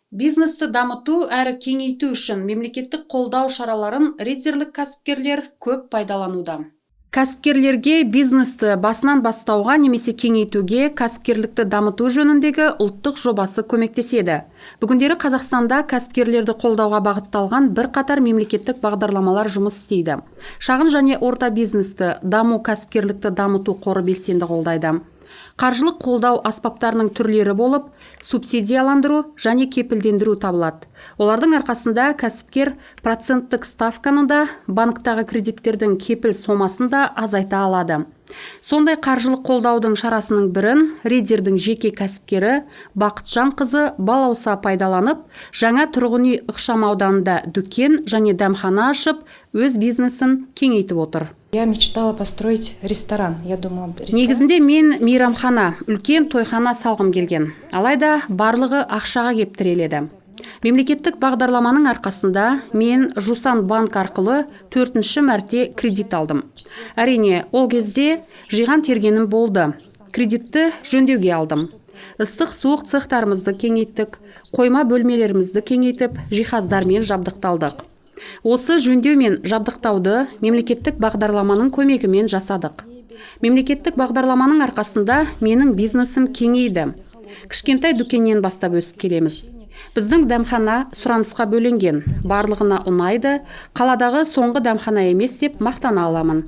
Бизнесті дамыту әрі кеңейту үшін мемлекеттік қолдау шараларын риддерлік кәсіпкерлер көп пайдалануда. Кәсіпкерлерге бизнесті басынан бастауға немесе кеңейтуге кәсіпкерлікті дамыту жөніндегі ұлттық жобасы көмектеседі. Бүгіндері Қазақстанда кәсіпкерлерді қолдауға бағытталған бірқатар мемлекеттік бағдарламалар жұмыс істейді. Шағын және орта бизнесті даму кәсіпкерлікті дамыту қоры белсенді қолдайды. Қаржылық қолдау аспаптарының түрлері болып, субсидияландыру және кепілдендіру табылады. Олардың арқасында кәсіпкер проценттік ставканы да, банктағы кредиттердің кепіл сомасын да азайта алады. Сондай қаржылық қолдаудың шарасының бірін риддердің жеке кәсіпкері Бақытжан қызы балауса пайдаланып, жаңа тұрғын үй ықшамауданында дүкен және дәмхана ашып, өз бизнесін кеңейтіп отыр. Я мечтала построить ресторан. Я думала, Негізінде мен мейрамхана, үлкен тойхана салғым келген. Алайда барлығы ақшаға кеп тіреледі. Мемлекеттік бағдарламаның арқасында мен Жусан банк арқылы 4-ші мәрте кредит алдым. Әрине, ол кезде жиған тергенім болды. Кредитті жөндеуге алдым. Ыстық суық цехтарымызды кеңейттік, қойма бөлмелерімізді кеңейтіп, жиһаздармен жабдықталдық. Осы жөндеу мен жабдықтауды мемлекеттік бағдарламаның көмегімен жасадық. Мемлекеттік бағдарламаның арқасында менің бизнесім кеңейді. Кішкентай дүкеннен бастап өсіп келеміз. Біздің дәмхана сұранысқа бөленген, барлығына ұнайды, қаладағы соңғы дәмхана емес деп мақтана аламын.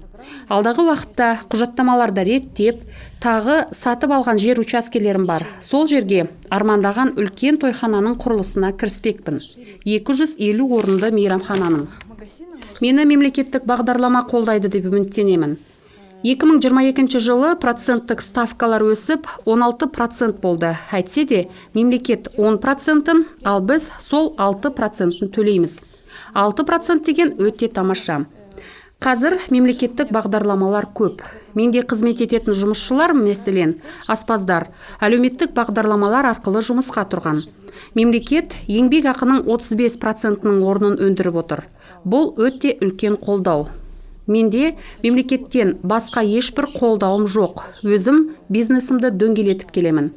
Алдағы уақытта құжаттамаларды реттеп, тағы сатып алған жер учаскелерім бар. Сол жерге армандаған үлкен тойхананың құрылысына кіріспекпін. 250 орынды мейрамхананың. Мені мемлекеттік бағдарлама қолдайды деп үміттенемін. 2022 жылы проценттік ставкалар өсіп 16% болды. Әйтсе де мемлекет 10%, ал біз сол 6% төлейміз. 6% деген өте тамаша. Қазір мемлекеттік бағдарламалар көп. Менде қызмет ететін жұмысшылар, мәселен, аспаздар, әлеуметтік бағдарламалар арқылы жұмысқа тұрған. Мемлекет еңбек ақының 35%-ның орнын өндіріп отыр. Бұл өте үлкен қолдау. Менде мемлекеттен басқа ешбір қолдауым жоқ. Өзім бизнесімді дөңгелетіп келемін.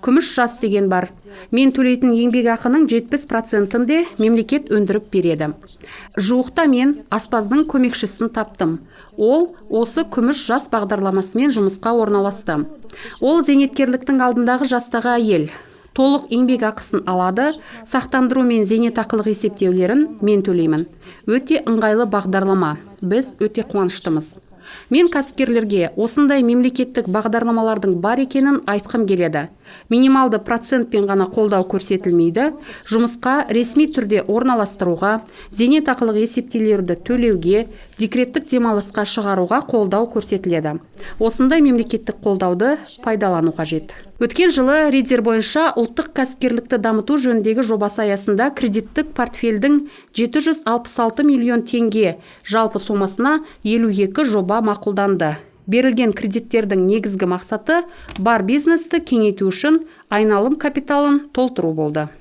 Күміс жас деген бар. Мен төлейтін еңбек ақының 70%-інде мемлекет өндіріп береді. Жуықта мен аспаздың көмекшісін таптым. Ол осы күміс жас бағдарламасымен жұмысқа орналасты. Ол зейнеткерліктің алдындағы жастағы әйел. Толық еңбек ақысын алады, сақтандыру мен зейнетақылық есептеулерін мен төлеймін. Өте ыңғайлы бағдарлама. Біз өте қуаныштымыз. Мен кәсіпкерлерге осындай мемлекеттік бағдарламалардың бар екенін айтқым келеді. Минималды процентпен ғана қолдау көрсетілмейді, жұмысқа ресми түрде орналастыруға, зейнетақылық есептеулерді төлеуге, декреттік демалысқа шығаруға қолдау көрсетіледі. Осындай мемлекеттік қолдауды пайдалану қажет. Өткен жылы риддер бойынша ұлттық кәсіпкерлікті дамыту жөніндегі жобасы аясында кредиттік портфельдің 766 миллион теңге жалпы сомасына 52 жоба мақұлданды. Берілген кредиттердің негізгі мақсаты бар бизнесті кеңейту үшін айналым капиталын толтыру болды.